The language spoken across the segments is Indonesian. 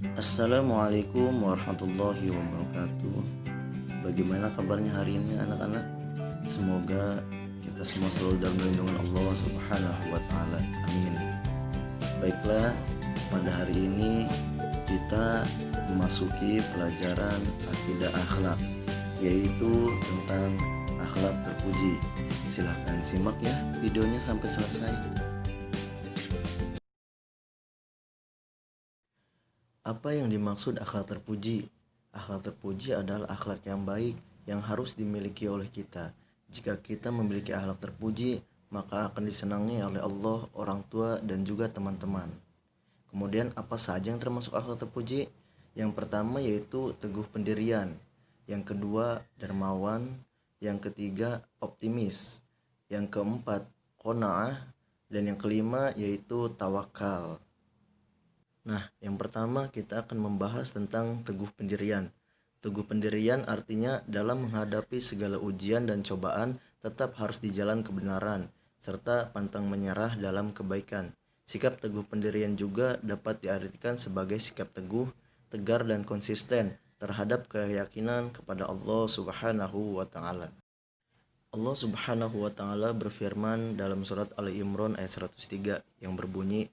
Assalamualaikum warahmatullahi wabarakatuh. Bagaimana kabarnya hari ini anak-anak? Semoga kita semua selalu dalam lindungan Allah Subhanahu wa taala. Amin. Baiklah, pada hari ini kita memasuki pelajaran akidah akhlak, yaitu tentang akhlak terpuji. Silahkan simak ya videonya sampai selesai. Apa yang dimaksud akhlak terpuji? Akhlak terpuji adalah akhlak yang baik yang harus dimiliki oleh kita. Jika kita memiliki akhlak terpuji, maka akan disenangi oleh Allah, orang tua, dan juga teman-teman. Kemudian apa saja yang termasuk akhlak terpuji? Yang pertama yaitu teguh pendirian. Yang kedua dermawan. Yang ketiga optimis. Yang keempat qanaah. Dan yang kelima yaitu tawakal. Nah, yang pertama kita akan membahas tentang teguh pendirian. Teguh pendirian artinya dalam menghadapi segala ujian dan cobaan tetap harus di jalan kebenaran, serta pantang menyerah dalam kebaikan. Sikap teguh pendirian juga dapat diartikan sebagai sikap teguh, tegar dan konsisten terhadap keyakinan kepada Allah Subhanahu wa taala. Allah Subhanahu wa taala berfirman dalam surat Ali Imran ayat 103 yang berbunyi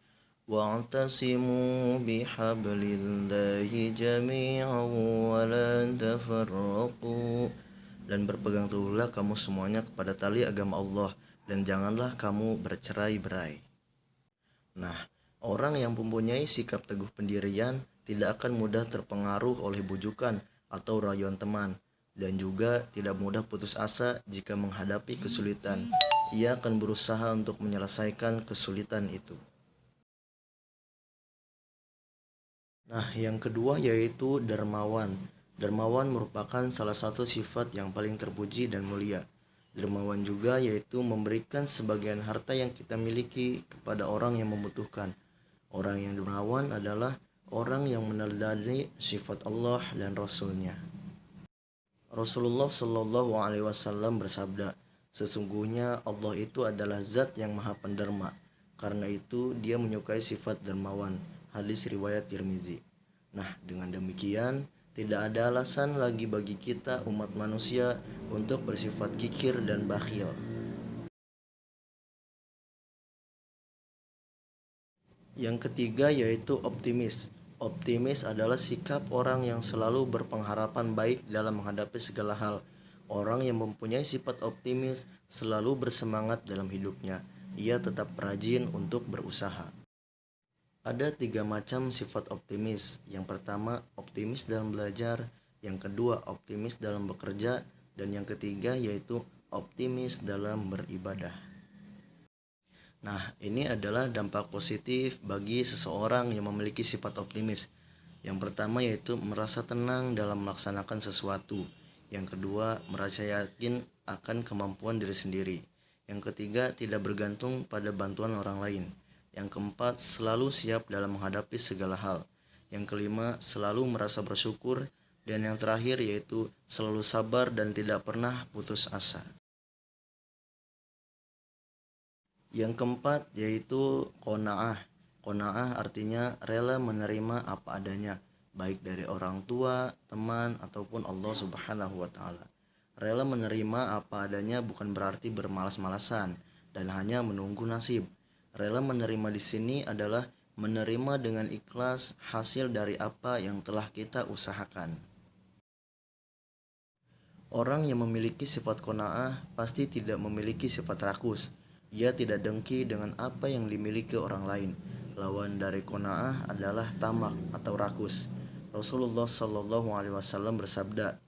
wa'tasimu bihablillahi jami'an wa la tafarraqu, dan berpegang teguhlah kamu semuanya kepada tali agama Allah dan janganlah kamu bercerai-berai. Nah, orang yang mempunyai sikap teguh pendirian tidak akan mudah terpengaruh oleh bujukan atau rayuan teman, dan juga tidak mudah putus asa jika menghadapi kesulitan. Ia akan berusaha untuk menyelesaikan kesulitan itu. Nah, yang kedua yaitu dermawan. Dermawan merupakan salah satu sifat yang paling terpuji dan mulia. Dermawan juga yaitu memberikan sebagian harta yang kita miliki kepada orang yang membutuhkan. Orang yang dermawan adalah orang yang meneladani sifat Allah dan Rasul-Nya. Rasulullah Shallallahu Alaihi Wasallam bersabda, sesungguhnya Allah itu adalah Zat yang Maha Penderma. Karena itu dia menyukai sifat dermawan. Hadis riwayat Tirmizi. Nah, dengan demikian tidak ada alasan lagi bagi kita umat manusia untuk bersifat kikir dan bakhil. Yang ketiga yaitu optimis. Optimis adalah sikap orang yang selalu berpengharapan baik dalam menghadapi segala hal. Orang yang mempunyai sifat optimis selalu bersemangat dalam hidupnya. Ia tetap rajin untuk berusaha. Ada 3 macam sifat optimis. Yang pertama, optimis dalam belajar. Yang kedua, optimis dalam bekerja. Dan yang ketiga yaitu optimis dalam beribadah. Nah, ini adalah dampak positif bagi seseorang yang memiliki sifat optimis. Yang pertama yaitu merasa tenang dalam melaksanakan sesuatu. Yang kedua, merasa yakin akan kemampuan diri sendiri. Yang ketiga, tidak bergantung pada bantuan orang lain. Yang keempat, selalu siap dalam menghadapi segala hal. Yang kelima, selalu merasa bersyukur. Dan yang terakhir yaitu selalu sabar dan tidak pernah putus asa. Yang keempat yaitu qanaah. Qanaah artinya rela menerima apa adanya, baik dari orang tua, teman, ataupun Allah Subhanahu wa taala. Rela menerima apa adanya bukan berarti bermalas-malasan dan hanya menunggu nasib. Rela menerima di sini adalah menerima dengan ikhlas hasil dari apa yang telah kita usahakan. Orang yang memiliki sifat qanaah pasti tidak memiliki sifat rakus. Ia tidak dengki dengan apa yang dimiliki orang lain. Lawan dari qanaah adalah tamak atau rakus. Rasulullah Shallallahu Alaihi Wasallam bersabda,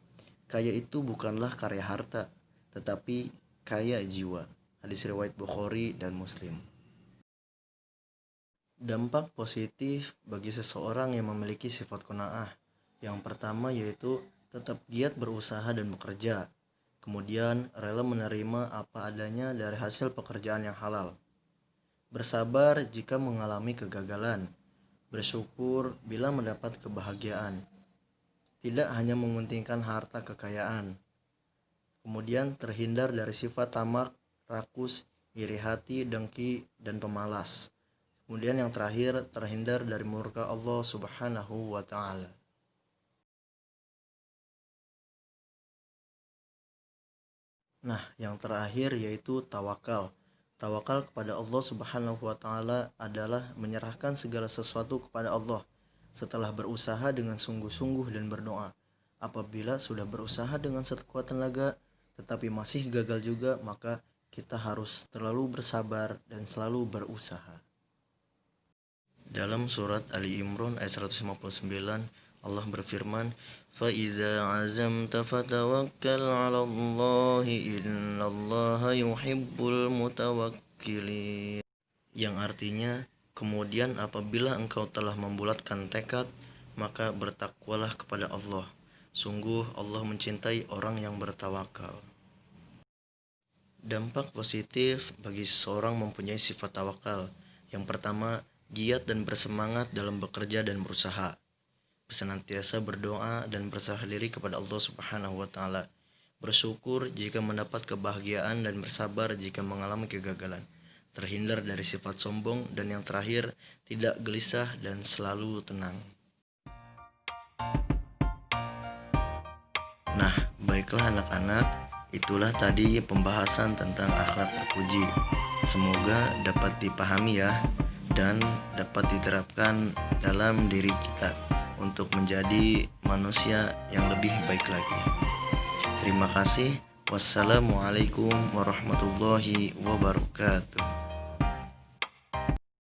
kaya itu bukanlah karya harta, tetapi kaya jiwa. Hadis riwayat Bukhari dan Muslim. Dampak positif bagi seseorang yang memiliki sifat qanaah. Yang pertama yaitu tetap giat berusaha dan bekerja. Kemudian rela menerima apa adanya dari hasil pekerjaan yang halal. Bersabar jika mengalami kegagalan. Bersyukur bila mendapat kebahagiaan. Tidak hanya mementingkan harta kekayaan. Kemudian terhindar dari sifat tamak, rakus, iri hati, dengki, dan pemalas. Kemudian yang terakhir, terhindar dari murka Allah Subhanahu wa Ta'ala. Nah, yang terakhir yaitu tawakal. Tawakal kepada Allah Subhanahu wa Ta'ala adalah menyerahkan segala sesuatu kepada Allah setelah berusaha dengan sungguh-sungguh dan berdoa. Apabila sudah berusaha dengan sekuat tenaga tetapi masih gagal juga, maka kita harus terlalu bersabar dan selalu berusaha. Dalam surat Ali Imran ayat 159, Allah berfirman, "Faiza azamta fatawakkal 'ala Allah innallaha yuhibbul mutawakkilin." Yang artinya, kemudian apabila engkau telah membulatkan tekad, maka bertakwalah kepada Allah. Sungguh Allah mencintai orang yang bertawakal. Dampak positif bagi seseorang mempunyai sifat tawakal. Yang pertama, giat dan bersemangat dalam bekerja dan berusaha. Senantiasa berdoa dan berserah diri kepada Allah Subhanahu wa Ta'ala. Bersyukur jika mendapat kebahagiaan dan bersabar jika mengalami kegagalan. Terhindar dari sifat sombong, dan yang terakhir, tidak gelisah dan selalu tenang. Nah, baiklah anak-anak, itulah tadi pembahasan tentang akhlak terpuji. Semoga dapat dipahami ya, dan dapat diterapkan dalam diri kita untuk menjadi manusia yang lebih baik lagi. Terima kasih. Wassalamualaikum warahmatullahi wabarakatuh.